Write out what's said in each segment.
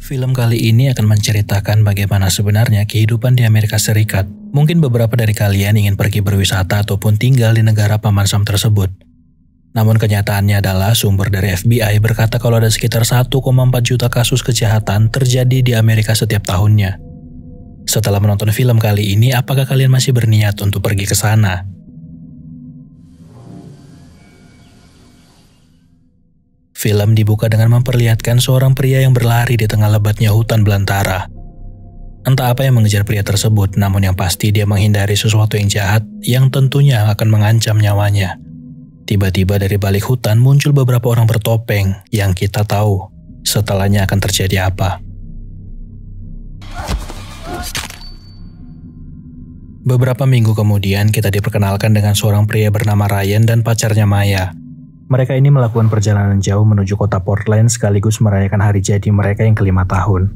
Film kali ini akan menceritakan bagaimana sebenarnya kehidupan di Amerika Serikat. Mungkin beberapa dari kalian ingin pergi berwisata ataupun tinggal di negara paman Sam tersebut. Namun kenyataannya adalah sumber dari FBI berkata kalau ada sekitar 1,4 juta kasus kejahatan terjadi di Amerika setiap tahunnya. Setelah menonton film kali ini, apakah kalian masih berniat untuk pergi ke sana? Film dibuka dengan memperlihatkan seorang pria yang berlari di tengah lebatnya hutan belantara. Entah apa yang mengejar pria tersebut, namun yang pasti dia menghindari sesuatu yang jahat yang tentunya akan mengancam nyawanya. Tiba-tiba dari balik hutan muncul beberapa orang bertopeng yang kita tahu setelahnya akan terjadi apa. Beberapa minggu kemudian kita diperkenalkan dengan seorang pria bernama Ryan dan pacarnya Maya. Mereka ini melakukan perjalanan jauh menuju kota Portland sekaligus merayakan hari jadi mereka yang ke-5 tahun.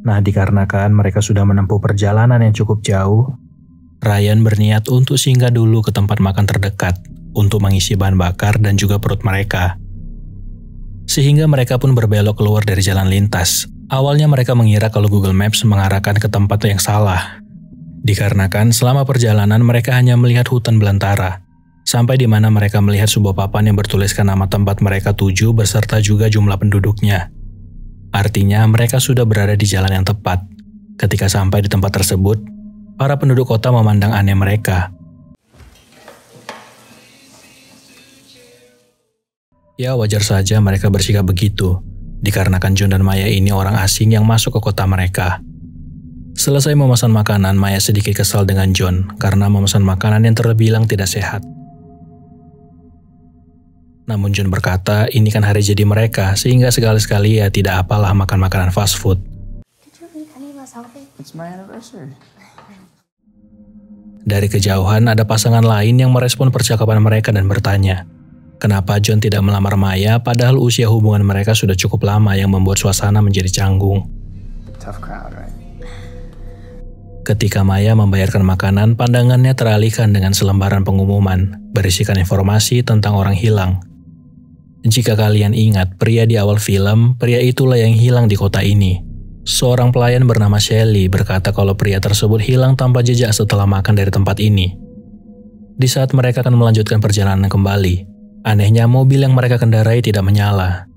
Nah, dikarenakan mereka sudah menempuh perjalanan yang cukup jauh, Ryan berniat untuk singgah dulu ke tempat makan terdekat untuk mengisi bahan bakar dan juga perut mereka. Sehingga mereka pun berbelok keluar dari jalan lintas. Awalnya mereka mengira kalau Google Maps mengarahkan ke tempat yang salah. Dikarenakan selama perjalanan mereka hanya melihat hutan belantara. Sampai di mana mereka melihat sebuah papan yang bertuliskan nama tempat mereka tuju beserta juga jumlah penduduknya. Artinya mereka sudah berada di jalan yang tepat. Ketika sampai di tempat tersebut, para penduduk kota memandang aneh mereka. Ya wajar saja mereka bersikap begitu. Dikarenakan John dan Maya ini orang asing yang masuk ke kota mereka. Selesai memesan makanan, Maya sedikit kesal dengan John karena memesan makanan yang terbilang tidak sehat. Namun John berkata ini kan hari jadi mereka, sehingga sekali-sekali ya tidak apalah makan makanan fast food. Dari kejauhan ada pasangan lain yang merespon percakapan mereka dan bertanya, kenapa John tidak melamar Maya padahal usia hubungan mereka sudah cukup lama yang membuat suasana menjadi canggung. Ketika Maya membayarkan makanan, pandangannya teralihkan dengan selembaran pengumuman berisikan informasi tentang orang hilang. Jika kalian ingat pria di awal film, pria itulah yang hilang di kota ini. Seorang pelayan bernama Shelly berkata kalau pria tersebut hilang tanpa jejak setelah makan dari tempat ini. Di saat mereka akan melanjutkan perjalanan kembali, anehnya mobil yang mereka kendarai tidak menyala.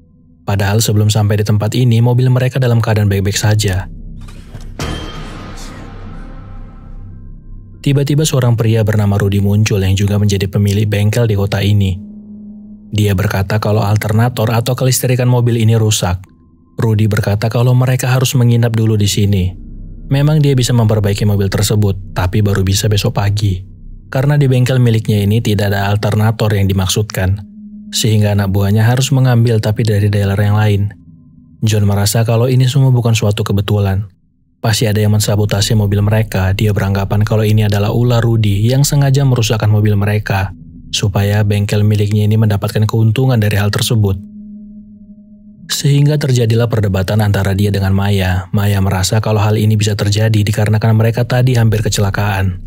Padahal sebelum sampai di tempat ini, mobil mereka dalam keadaan baik-baik saja. Tiba-tiba seorang pria bernama Rudy muncul yang juga menjadi pemilik bengkel di kota ini. Dia berkata kalau alternator atau kelistrikan mobil ini rusak. Rudy berkata kalau mereka harus menginap dulu di sini. Memang dia bisa memperbaiki mobil tersebut, tapi baru bisa besok pagi. Karena di bengkel miliknya ini tidak ada alternator yang dimaksudkan, sehingga anak buahnya harus mengambil tapi dari dealer yang lain. John merasa kalau ini semua bukan suatu kebetulan. Pasti ada yang mensabotase mobil mereka. Dia beranggapan kalau ini adalah ulah Rudy yang sengaja merusakkan mobil mereka, supaya bengkel miliknya ini mendapatkan keuntungan dari hal tersebut. Sehingga terjadilah perdebatan antara dia dengan Maya. Maya merasa kalau hal ini bisa terjadi dikarenakan mereka tadi hampir kecelakaan.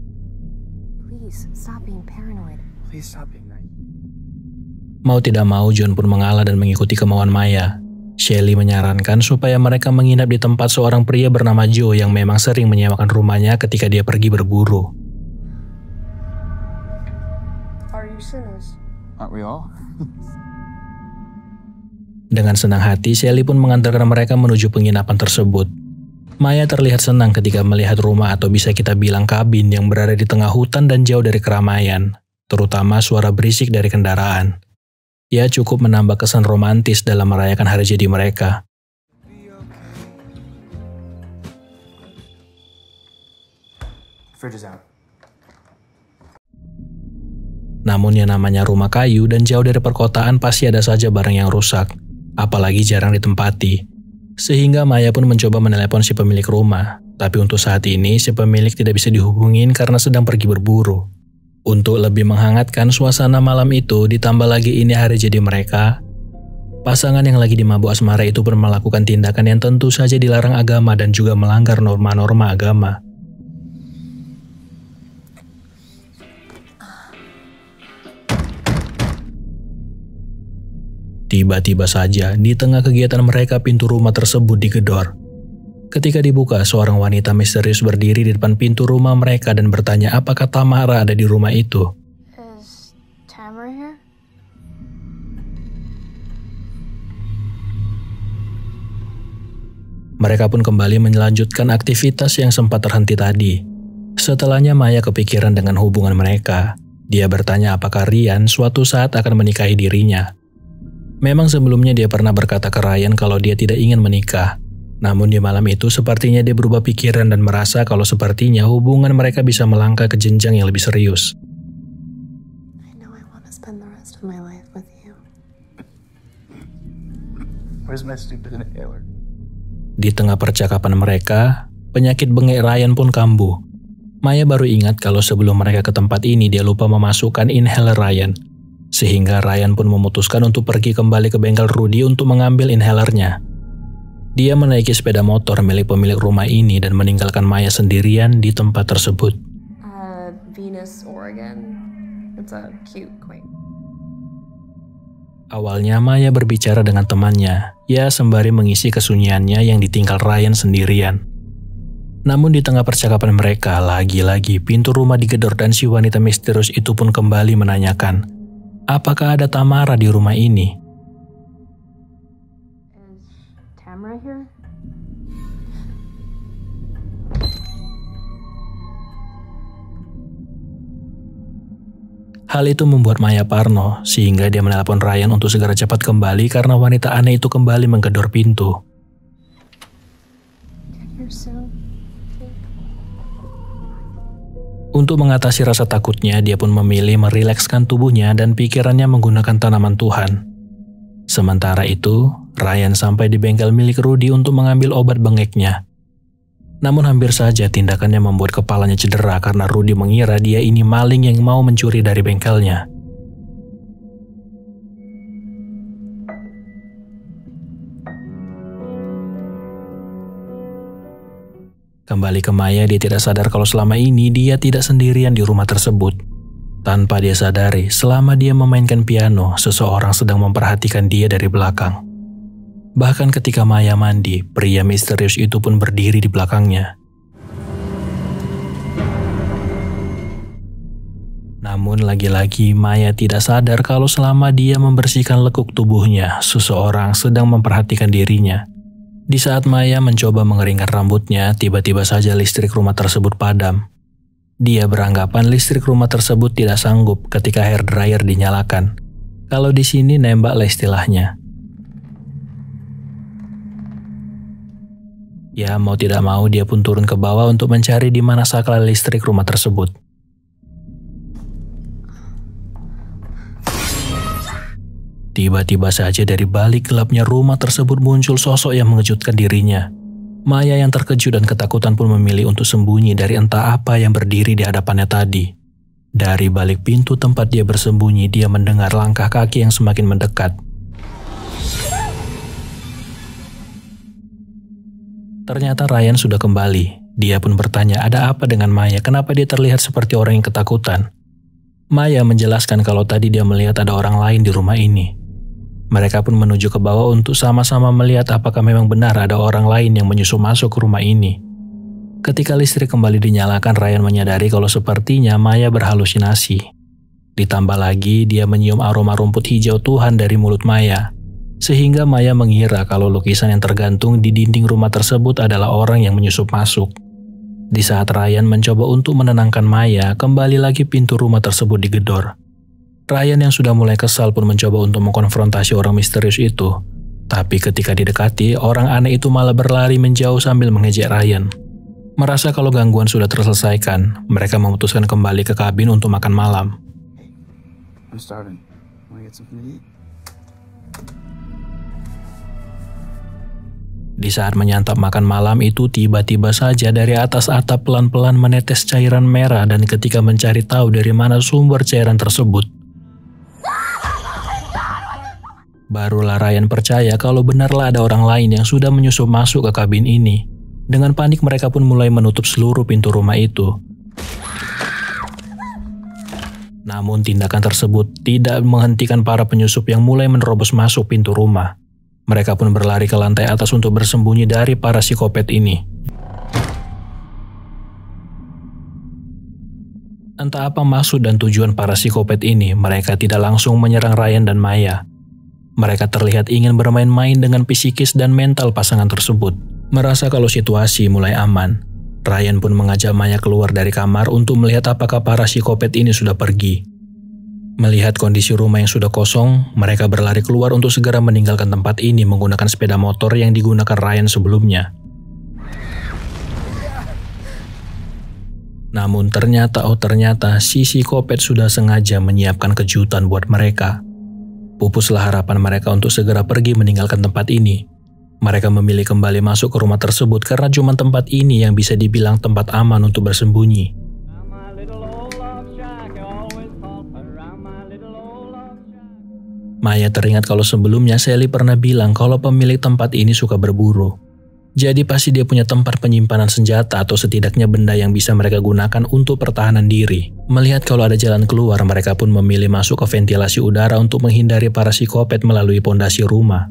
Mau tidak mau, John pun mengalah dan mengikuti kemauan Maya. Shelly menyarankan supaya mereka menginap di tempat seorang pria bernama Joe yang memang sering menyewakan rumahnya ketika dia pergi berburu. Dengan senang hati, Shelly pun mengantarkan mereka menuju penginapan tersebut. Maya terlihat senang ketika melihat rumah atau bisa kita bilang kabin yang berada di tengah hutan dan jauh dari keramaian, terutama suara berisik dari kendaraan. Ya cukup menambah kesan romantis dalam merayakan hari jadi mereka. Namun yang namanya rumah kayu dan jauh dari perkotaan pasti ada saja barang yang rusak, apalagi jarang ditempati. Sehingga Maya pun mencoba menelepon si pemilik rumah, tapi untuk saat ini si pemilik tidak bisa dihubungin karena sedang pergi berburu. Untuk lebih menghangatkan suasana malam itu, ditambah lagi ini hari jadi mereka, pasangan yang lagi dimabuk asmara itu pun melakukan tindakan yang tentu saja dilarang agama dan juga melanggar norma-norma agama. Tiba-tiba saja, di tengah kegiatan mereka pintu rumah tersebut digedor. Ketika dibuka, seorang wanita misterius berdiri di depan pintu rumah mereka dan bertanya apakah Tamara ada di rumah itu. Is Tamara here? Mereka pun kembali melanjutkan aktivitas yang sempat terhenti tadi. Setelahnya Maya kepikiran dengan hubungan mereka. Dia bertanya apakah Ryan suatu saat akan menikahi dirinya. Memang sebelumnya dia pernah berkata ke Ryan kalau dia tidak ingin menikah. Namun di malam itu sepertinya dia berubah pikiran dan merasa kalau sepertinya hubungan mereka bisa melangkah ke jenjang yang lebih serius. I know I want to spend the rest of my life with you. Where's my stupid inhaler? Di tengah percakapan mereka, penyakit bengek Ryan pun kambuh. Maya baru ingat kalau sebelum mereka ke tempat ini dia lupa memasukkan inhaler Ryan. Sehingga Ryan pun memutuskan untuk pergi kembali ke bengkel Rudy untuk mengambil inhalernya. Dia menaiki sepeda motor milik pemilik rumah ini dan meninggalkan Maya sendirian di tempat tersebut. Venus, Oregon. It's a cute, quaint. Awalnya Maya berbicara dengan temannya, ya sembari mengisi kesunyiannya yang ditinggal Ryan sendirian. Namun di tengah percakapan mereka, lagi-lagi pintu rumah digedor dan si wanita misterius itu pun kembali menanyakan, apakah ada Tamara di rumah ini? Is Tamara here? Hal itu membuat Maya parno, sehingga dia menelpon Ryan untuk segera cepat kembali karena wanita aneh itu kembali menggedor pintu. Get here soon. Untuk mengatasi rasa takutnya, dia pun memilih merilekskan tubuhnya dan pikirannya menggunakan tanaman Tuhan. Sementara itu, Ryan sampai di bengkel milik Rudy untuk mengambil obat bengeknya. Namun hampir saja tindakannya membuat kepalanya cedera karena Rudy mengira dia ini maling yang mau mencuri dari bengkelnya. Kembali ke Maya, dia tidak sadar kalau selama ini dia tidak sendirian di rumah tersebut. Tanpa dia sadari, selama dia memainkan piano, seseorang sedang memperhatikan dia dari belakang. Bahkan ketika Maya mandi, pria misterius itu pun berdiri di belakangnya. Namun lagi-lagi Maya tidak sadar kalau selama dia membersihkan lekuk tubuhnya, seseorang sedang memperhatikan dirinya. Di saat Maya mencoba mengeringkan rambutnya, tiba-tiba saja listrik rumah tersebut padam. Dia beranggapan listrik rumah tersebut tidak sanggup ketika hair dryer dinyalakan. Kalau di sini nembak lah istilahnya. Ya, mau tidak mau dia pun turun ke bawah untuk mencari di mana saklar listrik rumah tersebut. Tiba-tiba saja dari balik gelapnya rumah tersebut muncul sosok yang mengejutkan dirinya. Maya yang terkejut dan ketakutan pun memilih untuk sembunyi dari entah apa yang berdiri di hadapannya tadi. Dari balik pintu tempat dia bersembunyi, dia mendengar langkah kaki yang semakin mendekat. Ternyata Ryan sudah kembali. Dia pun bertanya ada apa dengan Maya, kenapa dia terlihat seperti orang yang ketakutan. Maya menjelaskan kalau tadi dia melihat ada orang lain di rumah ini. Mereka pun menuju ke bawah untuk sama-sama melihat apakah memang benar ada orang lain yang menyusup masuk ke rumah ini. Ketika listrik kembali dinyalakan, Ryan menyadari kalau sepertinya Maya berhalusinasi. Ditambah lagi dia menyium aroma rumput hijau Tuhan dari mulut Maya. Sehingga Maya mengira kalau lukisan yang tergantung di dinding rumah tersebut adalah orang yang menyusup masuk. Di saat Ryan mencoba untuk menenangkan Maya, kembali lagi pintu rumah tersebut digedor. Ryan yang sudah mulai kesal pun mencoba untuk mengkonfrontasi orang misterius itu. Tapi ketika didekati, orang aneh itu malah berlari menjauh sambil mengejek Ryan. Merasa kalau gangguan sudah terselesaikan, mereka memutuskan kembali ke kabin untuk makan malam. I'm starving. Wanna get something to eat? Di saat menyantap makan malam itu, tiba-tiba saja dari atas atap pelan-pelan menetes cairan merah dan ketika mencari tahu dari mana sumber cairan tersebut, barulah Ryan percaya kalau benarlah ada orang lain yang sudah menyusup masuk ke kabin ini. Dengan panik mereka pun mulai menutup seluruh pintu rumah itu. Namun tindakan tersebut tidak menghentikan para penyusup yang mulai menerobos masuk pintu rumah. Mereka pun berlari ke lantai atas untuk bersembunyi dari para psikopat ini. Entah apa maksud dan tujuan para psikopat ini, mereka tidak langsung menyerang Ryan dan Maya. Mereka terlihat ingin bermain-main dengan psikis dan mental pasangan tersebut. Merasa kalau situasi mulai aman, Ryan pun mengajak Maya keluar dari kamar untuk melihat apakah para psikopat ini sudah pergi. Melihat kondisi rumah yang sudah kosong, mereka berlari keluar untuk segera meninggalkan tempat ini menggunakan sepeda motor yang digunakan Ryan sebelumnya. Namun ternyata si psikopat sudah sengaja menyiapkan kejutan buat mereka. Pupuslah harapan mereka untuk segera pergi meninggalkan tempat ini. Mereka memilih kembali masuk ke rumah tersebut karena cuma tempat ini yang bisa dibilang tempat aman untuk bersembunyi. Maya teringat kalau sebelumnya Sally pernah bilang kalau pemilik tempat ini suka berburu. Jadi pasti dia punya tempat penyimpanan senjata atau setidaknya benda yang bisa mereka gunakan untuk pertahanan diri. Melihat kalau ada jalan keluar, mereka pun memilih masuk ke ventilasi udara untuk menghindari para psikopat melalui pondasi rumah.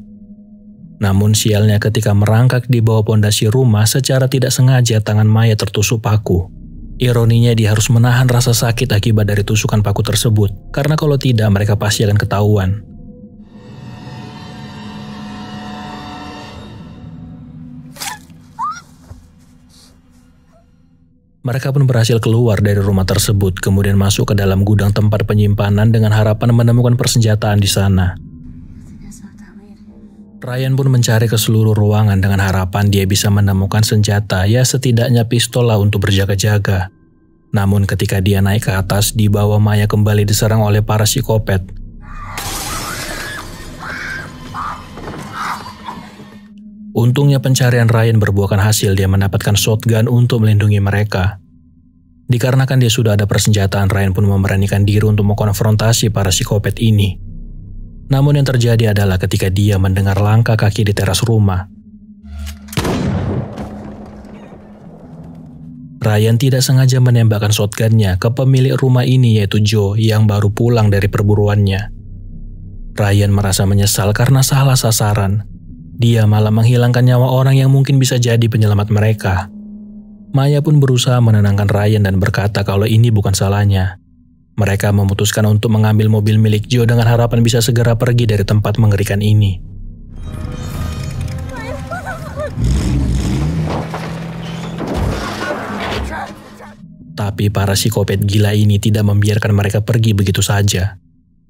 Namun sialnya ketika merangkak di bawah pondasi rumah, secara tidak sengaja tangan Maya tertusuk paku. Ironinya dia harus menahan rasa sakit akibat dari tusukan paku tersebut, karena kalau tidak mereka pasti akan ketahuan. Mereka pun berhasil keluar dari rumah tersebut, kemudian masuk ke dalam gudang tempat penyimpanan dengan harapan menemukan persenjataan di sana. Ryan pun mencari ke seluruh ruangan dengan harapan dia bisa menemukan senjata, ya setidaknya pistol lah untuk berjaga-jaga. Namun ketika dia naik ke atas, di bawah Maya kembali diserang oleh para psikopat. Untungnya pencarian Ryan berbuahkan hasil, dia mendapatkan shotgun untuk melindungi mereka. Dikarenakan dia sudah ada persenjataan, Ryan pun memberanikan diri untuk mengkonfrontasi para psikopat ini. Namun yang terjadi adalah ketika dia mendengar langkah kaki di teras rumah. Ryan tidak sengaja menembakkan shotgunnya ke pemilik rumah ini yaitu Joe yang baru pulang dari perburuannya. Ryan merasa menyesal karena salah sasaran. Dia malah menghilangkan nyawa orang yang mungkin bisa jadi penyelamat mereka. Maya pun berusaha menenangkan Ryan dan berkata kalau ini bukan salahnya. Mereka memutuskan untuk mengambil mobil milik Joe dengan harapan bisa segera pergi dari tempat mengerikan ini. Tapi para psikopat gila ini tidak membiarkan mereka pergi begitu saja.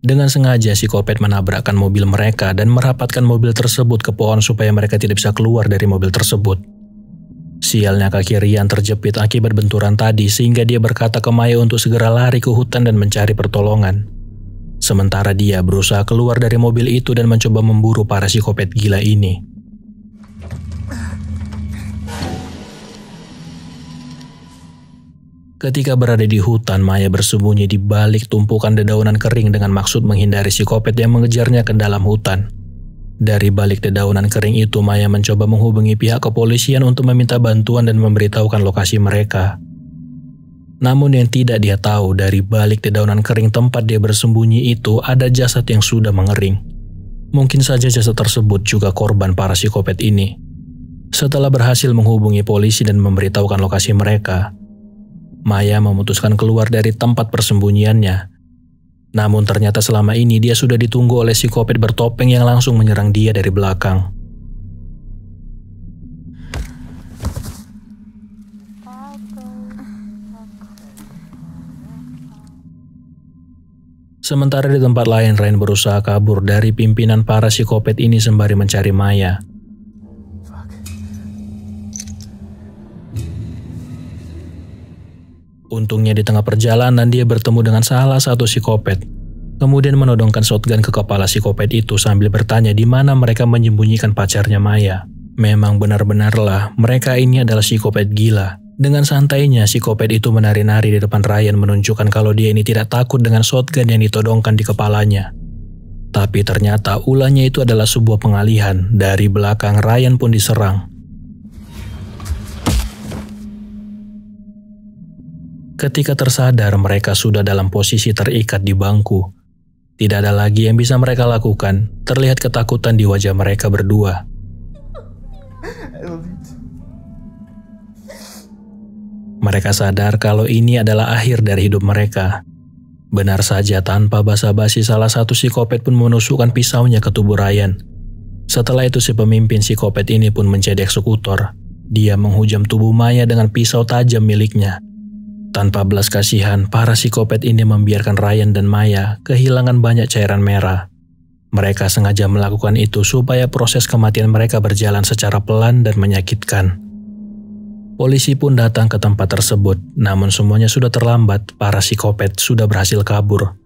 Dengan sengaja psikopat menabrakkan mobil mereka dan merapatkan mobil tersebut ke pohon supaya mereka tidak bisa keluar dari mobil tersebut. Sialnya kaki Ryan terjepit akibat benturan tadi sehingga dia berkata ke Maya untuk segera lari ke hutan dan mencari pertolongan. Sementara dia berusaha keluar dari mobil itu dan mencoba memburu para psikopat gila ini. Ketika berada di hutan, Maya bersembunyi di balik tumpukan dedaunan kering dengan maksud menghindari psikopat yang mengejarnya ke dalam hutan. Dari balik dedaunan kering itu, Maya mencoba menghubungi pihak kepolisian untuk meminta bantuan dan memberitahukan lokasi mereka. Namun yang tidak dia tahu, dari balik dedaunan kering tempat dia bersembunyi itu ada jasad yang sudah mengering. Mungkin saja jasad tersebut juga korban para psikopat ini. Setelah berhasil menghubungi polisi dan memberitahukan lokasi mereka, Maya memutuskan keluar dari tempat persembunyiannya. Namun ternyata selama ini dia sudah ditunggu oleh psikopat bertopeng yang langsung menyerang dia dari belakang. Sementara di tempat lain, Ryan berusaha kabur dari pimpinan para psikopat ini sembari mencari Maya. Untungnya di tengah perjalanan dia bertemu dengan salah satu psikopat. Kemudian menodongkan shotgun ke kepala psikopat itu sambil bertanya di mana mereka menyembunyikan pacarnya Maya. Memang benar-benarlah mereka ini adalah psikopat gila. Dengan santainya psikopat itu menari-nari di depan Ryan menunjukkan kalau dia ini tidak takut dengan shotgun yang ditodongkan di kepalanya. Tapi ternyata ulahnya itu adalah sebuah pengalihan. Dari belakang Ryan pun diserang. Ketika tersadar, mereka sudah dalam posisi terikat di bangku. Tidak ada lagi yang bisa mereka lakukan. Terlihat ketakutan di wajah mereka berdua. Mereka sadar kalau ini adalah akhir dari hidup mereka. Benar saja, tanpa basa-basi salah satu psikopat pun menusukkan pisaunya ke tubuh Ryan. Setelah itu si pemimpin psikopat ini pun menjadi eksekutor. Dia menghujam tubuh Maya dengan pisau tajam miliknya. Tanpa belas kasihan, para psikopat ini membiarkan Ryan dan Maya kehilangan banyak cairan merah. Mereka sengaja melakukan itu supaya proses kematian mereka berjalan secara pelan dan menyakitkan. Polisi pun datang ke tempat tersebut, namun semuanya sudah terlambat. Para psikopat sudah berhasil kabur.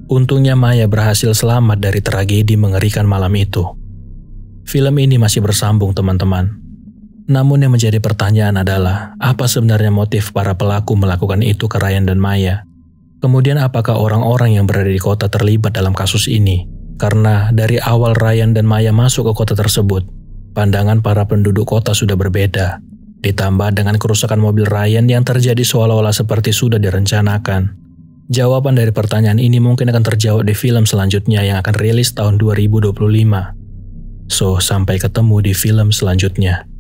Untungnya Maya berhasil selamat dari tragedi mengerikan malam itu. Film ini masih bersambung, teman-teman. Namun yang menjadi pertanyaan adalah, apa sebenarnya motif para pelaku melakukan itu ke Ryan dan Maya? Kemudian apakah orang-orang yang berada di kota terlibat dalam kasus ini? Karena dari awal Ryan dan Maya masuk ke kota tersebut, pandangan para penduduk kota sudah berbeda. Ditambah dengan kerusakan mobil Ryan yang terjadi seolah-olah seperti sudah direncanakan. Jawaban dari pertanyaan ini mungkin akan terjawab di film selanjutnya yang akan rilis tahun 2025. So, sampai ketemu di film selanjutnya.